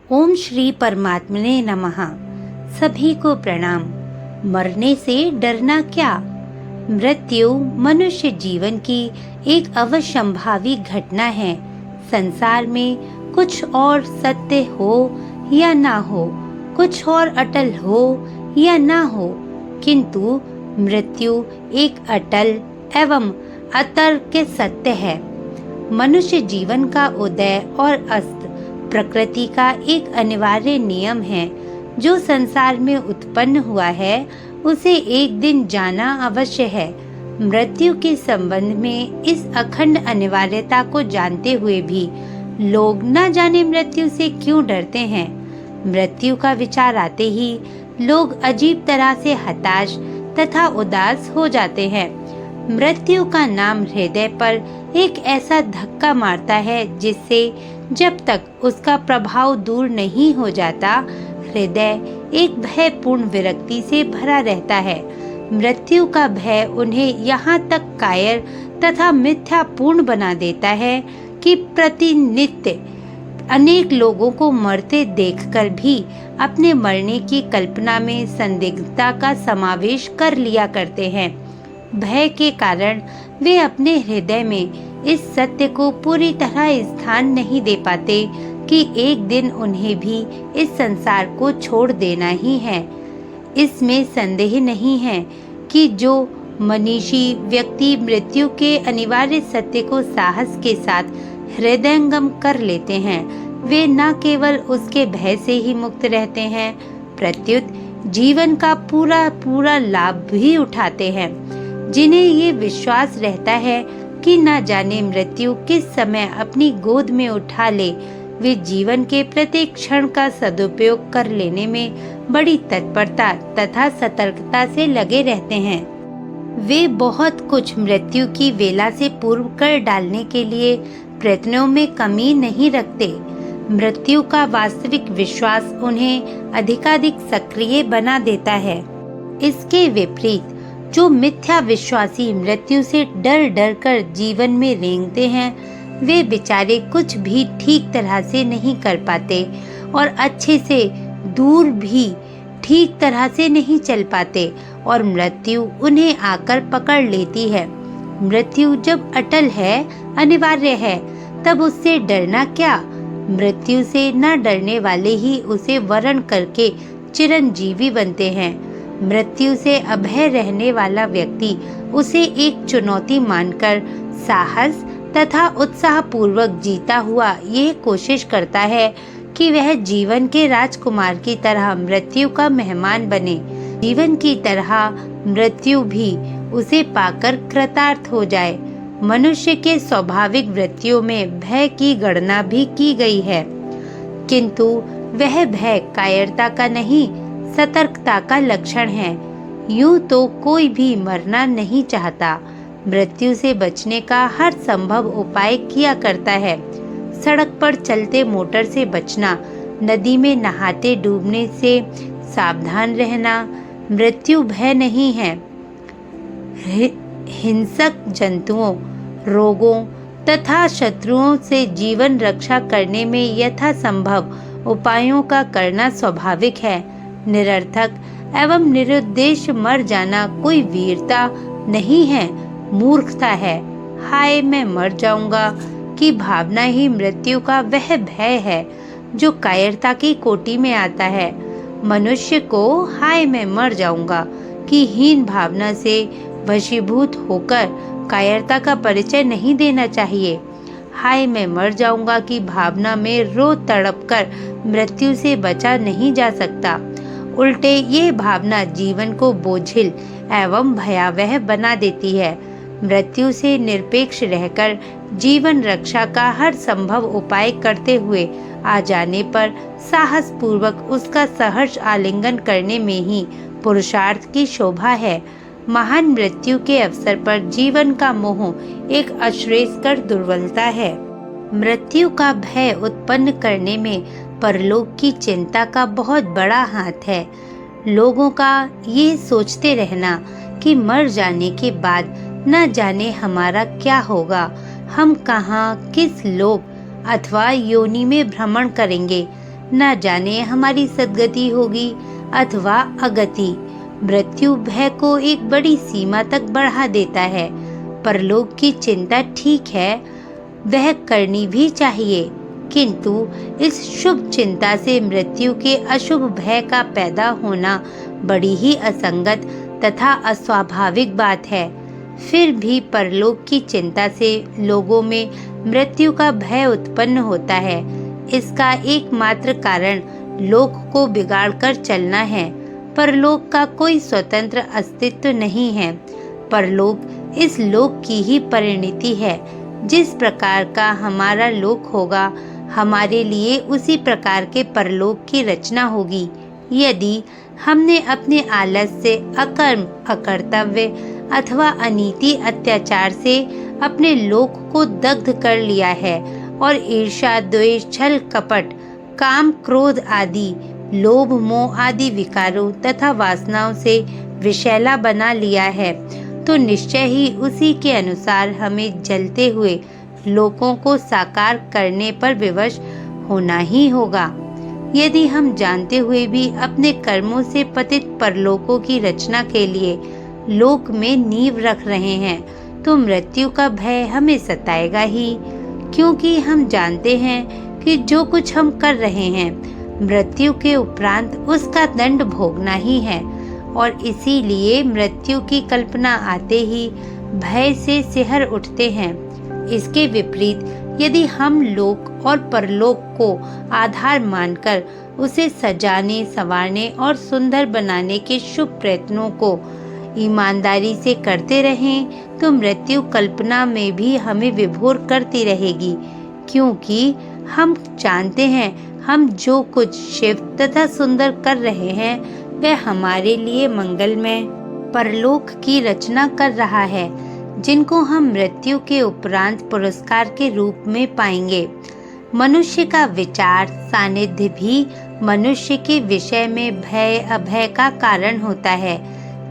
ओम श्री परमात्मने नमः। सभी को प्रणाम। मरने से डरना क्या? मृत्यु मनुष्य जीवन की एक अवश्यंभावी घटना है। संसार में कुछ और सत्य हो या ना हो, कुछ और अटल हो या ना हो, किंतु मृत्यु एक अटल एवं अतर्क सत्य है। मनुष्य जीवन का उदय और अस्त प्रकृति का एक अनिवार्य नियम है। जो संसार में उत्पन्न हुआ है उसे एक दिन जाना अवश्य है। मृत्यु के संबंध में इस अखंड अनिवार्यता को जानते हुए भी लोग न जाने मृत्यु से क्यों डरते हैं। मृत्यु का विचार आते ही लोग अजीब तरह से हताश तथा उदास हो जाते हैं। मृत्यु का नाम हृदय पर एक ऐसा धक्का मारता है जिससे जब तक उसका प्रभाव दूर नहीं हो जाता, हृदय एक भयपूर्ण विरक्ति से भरा रहता है। मृत्यु का भय उन्हें यहाँ तक कायर तथा मिथ्यापूर्ण बना देता है कि प्रतिनित्य अनेक लोगों को मरते देखकर भी अपने मरने की कल्पना में संदिग्धता का समावेश कर लिया करते हैं। भय के कारण वे अपने हृदय में इस सत्य को पूरी तरह स्थान नहीं दे पाते कि एक दिन उन्हें भी इस संसार को छोड़ देना ही है। इसमें संदेह नहीं है कि जो मनीषी व्यक्ति मृत्यु के अनिवार्य सत्य को साहस के साथ हृदयंगम कर लेते हैं, वे न केवल उसके भय से ही मुक्त रहते हैं, प्रत्युत जीवन का पूरा लाभ भी उठाते हैं। जिन्हें ये विश्वास रहता है कि न जाने मृत्यु किस समय अपनी गोद में उठा ले, वे जीवन के प्रत्येक क्षण का सदुपयोग कर लेने में बड़ी तत्परता तथा सतर्कता से लगे रहते हैं। वे बहुत कुछ मृत्यु की वेला से पूर्व कर डालने के लिए प्रयत्नों में कमी नहीं रखते। मृत्यु का वास्तविक विश्वास उन्हें अधिकाधिक सक्रिय बना देता है। इसके विपरीत जो मिथ्या विश्वासी मृत्यु से डर डर कर जीवन में रेंगते हैं, वे बेचारे कुछ भी ठीक तरह से नहीं कर पाते और अच्छे से दूर भी ठीक तरह से नहीं चल पाते और मृत्यु उन्हें आकर पकड़ लेती है। मृत्यु जब अटल है, अनिवार्य है, तब उससे डरना क्या? मृत्यु से न डरने वाले ही उसे वरण करके चिरंजीवी बनते हैं। मृत्यु से अभय रहने वाला व्यक्ति उसे एक चुनौती मानकर साहस तथा उत्साह पूर्वक जीता हुआ यह कोशिश करता है कि वह जीवन के राजकुमार की तरह मृत्यु का मेहमान बने। जीवन की तरह मृत्यु भी उसे पाकर कृतार्थ हो जाए। मनुष्य के स्वाभाविक वृत्तियों में भय की गणना भी की गई है, किंतु वह भय कायरता का नहीं, सतर्कता का लक्षण है। यूं तो कोई भी मरना नहीं चाहता, मृत्यु से बचने का हर संभव उपाय किया करता है। सड़क पर चलते मोटर से बचना, नदी में नहाते डूबने से सावधान रहना मृत्यु भय नहीं है। हिंसक जंतुओं, रोगों तथा शत्रुओं से जीवन रक्षा करने में यथासंभव उपायों का करना स्वाभाविक है। निरर्थक एवं निरुद्देश्य मर जाना कोई वीरता नहीं है, मूर्खता है। हाय मैं मर जाऊंगा की भावना ही मृत्यु का वह भय है जो कायरता की कोटि में आता है। मनुष्य को हाय मैं मर जाऊंगा की हीन भावना से वशीभूत होकर कायरता का परिचय नहीं देना चाहिए। हाय मैं मर जाऊंगा की भावना में रो तड़प कर मृत्यु से बचा नहीं जा सकता। उल्टे ये भावना जीवन को बोझिल एवं भयावह बना देती है। मृत्यु से निरपेक्ष रहकर जीवन रक्षा का हर संभव उपाय करते हुए आ जाने पर साहस पूर्वक उसका सहर्ष आलिंगन करने में ही पुरुषार्थ की शोभा है। महान मृत्यु के अवसर पर जीवन का मोह एक अश्रेयस्कर दुर्बलता है। मृत्यु का भय उत्पन्न करने में परलोक की चिंता का बहुत बड़ा हाथ है। लोगों का ये सोचते रहना कि मर जाने के बाद न जाने हमारा क्या होगा, हम कहाँ किस लोक अथवा योनि में भ्रमण करेंगे, न जाने हमारी सद्गति होगी अथवा अगति। मृत्यु भय को एक बड़ी सीमा तक बढ़ा देता है। परलोक की चिंता ठीक है, वह करनी भी चाहिए, किंतु इस शुभ चिंता से मृत्यु के अशुभ भय का पैदा होना बड़ी ही असंगत तथा अस्वाभाविक बात है। फिर भी परलोक की चिंता से लोगों में मृत्यु का भय उत्पन्न होता है। इसका एकमात्र कारण लोक को बिगाड़कर चलना है। परलोक का कोई स्वतंत्र अस्तित्व नहीं है। परलोक इस लोक की ही परिणति है। जिस प्रकार का हमारा लोक होगा, हमारे लिए उसी प्रकार के परलोक की रचना होगी। यदि हमने अपने आलस्य, अकर्म, अकर्तव्य अथवा अनीति, अत्याचार से अपने लोक को दग्ध कर लिया है और ईर्ष्या, द्वेष, छल, कपट, काम, क्रोध आदि, लोभ, मोह आदि विकारों तथा वासनाओं से विषैला बना लिया है, तो निश्चय ही उसी के अनुसार हमें जलते हुए लोकों को साकार करने पर विवश होना ही होगा। यदि हम जानते हुए भी अपने कर्मों से पतित परलोकों की रचना के लिए लोक में नींव रख रहे हैं, तो मृत्यु का भय हमें सताएगा ही, क्योंकि हम जानते हैं कि जो कुछ हम कर रहे हैं, मृत्यु के उपरांत उसका दंड भोगना ही है, और इसीलिए मृत्यु की कल्पना आते ही भय से सिहर उठते हैं। इसके विपरीत यदि हम लोक और परलोक को आधार मानकर उसे सजाने, संवारने और सुंदर बनाने के शुभ प्रयत्नों को ईमानदारी से करते रहें, तो मृत्यु कल्पना में भी हमें विभोर करती रहेगी, क्योंकि हम जानते हैं हम जो कुछ शिव तथा सुंदर कर रहे हैं, वह हमारे लिए मंगलमय परलोक की रचना कर रहा है, जिनको हम मृत्यु के उपरांत पुरस्कार के रूप में पाएंगे। मनुष्य का विचार सानिध्य भी मनुष्य के विषय में भय अभय का कारण होता है।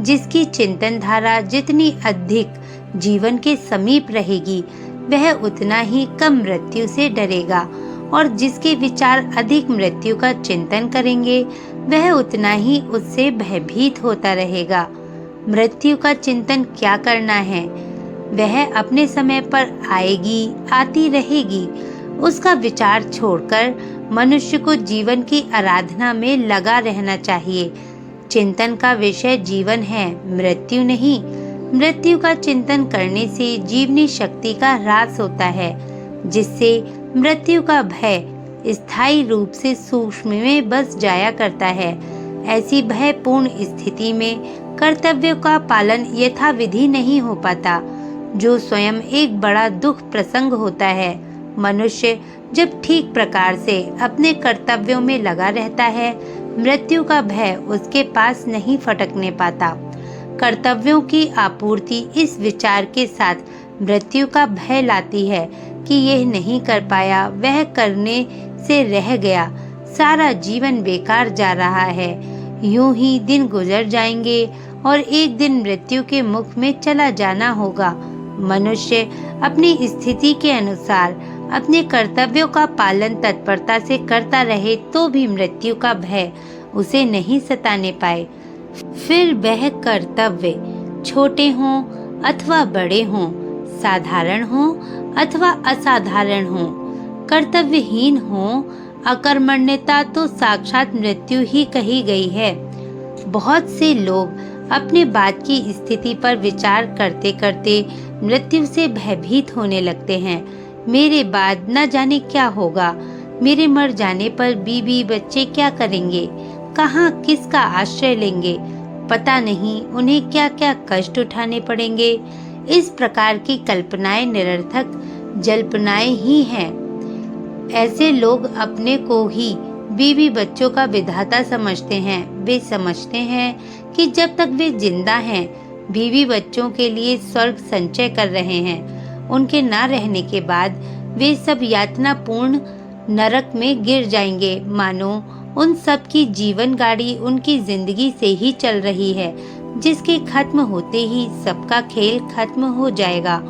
जिसकी चिंतन धारा जितनी अधिक जीवन के समीप रहेगी, वह उतना ही कम मृत्यु से डरेगा, और जिसके विचार अधिक मृत्यु का चिंतन करेंगे, वह उतना ही उससे भयभीत होता रहेगा। मृत्यु का चिंतन क्या करना है? वह अपने समय पर आएगी, आती रहेगी। उसका विचार छोड़कर मनुष्य को जीवन की आराधना में लगा रहना चाहिए। चिंतन का विषय जीवन है, मृत्यु नहीं। मृत्यु का चिंतन करने से जीवनी शक्ति का ह्रास होता है, जिससे मृत्यु का भय स्थायी रूप से सूक्ष्म में बस जाया करता है। ऐसी भयपूर्ण स्थिति में कर्तव्यों का पालन यथाविधि नहीं हो पाता, जो स्वयं एक बड़ा दुख प्रसंग होता है। मनुष्य जब ठीक प्रकार से अपने कर्तव्यों में लगा रहता है, मृत्यु का भय उसके पास नहीं फटकने पाता। कर्तव्यों की आपूर्ति इस विचार के साथ मृत्यु का भय लाती है कि यह नहीं कर पाया, वह करने से रह गया, सारा जीवन बेकार जा रहा है। यूं ही दिन गुजर जाएंगे और एक दिन मृत्यु के मुख में चला जाना होगा। मनुष्य अपनी स्थिति के अनुसार अपने कर्तव्यों का पालन तत्परता से करता रहे, तो भी मृत्यु का भय उसे नहीं सताने पाए। फिर वह कर्तव्य छोटे हों अथवा बड़े हों, साधारण हों अथवा असाधारण हों, कर्तव्यहीन हों, अकर्मण्यता तो साक्षात मृत्यु ही कही गई है। बहुत से लोग अपने बाद की स्थिति पर विचार करते करते मृत्यु से भयभीत होने लगते हैं। मेरे बाद न जाने क्या होगा, मेरे मर जाने पर बीवी बच्चे क्या करेंगे, कहाँ किसका आश्रय लेंगे, पता नहीं उन्हें क्या क्या कष्ट उठाने पड़ेंगे। इस प्रकार की कल्पनाएं निरर्थक जल्पनाएं ही हैं। ऐसे लोग अपने को ही बीवी बच्चों का विधाता समझते हैं। वे समझते हैं कि जब तक वे जिंदा हैं, बीवी बच्चों के लिए स्वर्ग संचय कर रहे हैं। उनके ना रहने के बाद वे सब यातनापूर्ण नरक में गिर जाएंगे, मानो उन सब की जीवन गाड़ी उनकी जिंदगी से ही चल रही है, जिसके खत्म होते ही सबका खेल खत्म हो जाएगा।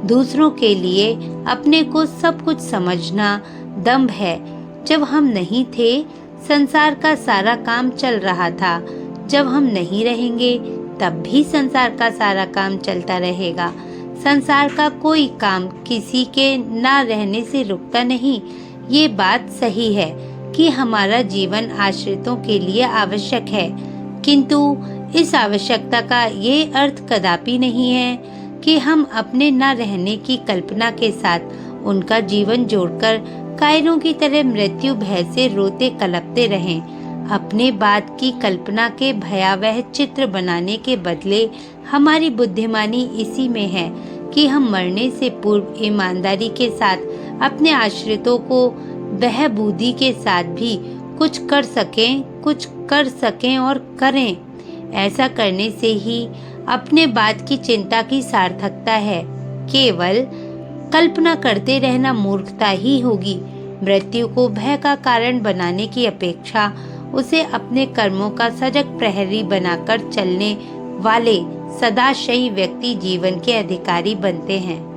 दूसरों के लिए अपने को सब कुछ समझना दंभ है। जब हम नहीं थे संसार का सारा काम चल रहा था। जब हम नहीं रहेंगे तब भी संसार का सारा काम चलता रहेगा। संसार का कोई काम किसी के ना रहने से रुकता नहीं। ये बात सही है कि हमारा जीवन आश्रितों के लिए आवश्यक है, किंतु इस आवश्यकता का ये अर्थ कदापि नहीं है कि हम अपने न रहने की कल्पना के साथ उनका जीवन जोड़कर कायरों की तरह मृत्यु भय से रोते कलपते रहें। अपने बाद की कल्पना के भयावह चित्र बनाने के बदले हमारी बुद्धिमानी इसी में है कि हम मरने से पूर्व ईमानदारी के साथ अपने आश्रितों को बहबूदी के साथ भी कुछ कर सकें और करें। ऐसा करने से ही अपने बाद की चिंता की सार्थकता है। केवल कल्पना करते रहना मूर्खता ही होगी। मृत्यु को भय का कारण बनाने की अपेक्षा उसे अपने कर्मों का सजग प्रहरी बनाकर चलने वाले सदाशयी व्यक्ति जीवन के अधिकारी बनते हैं।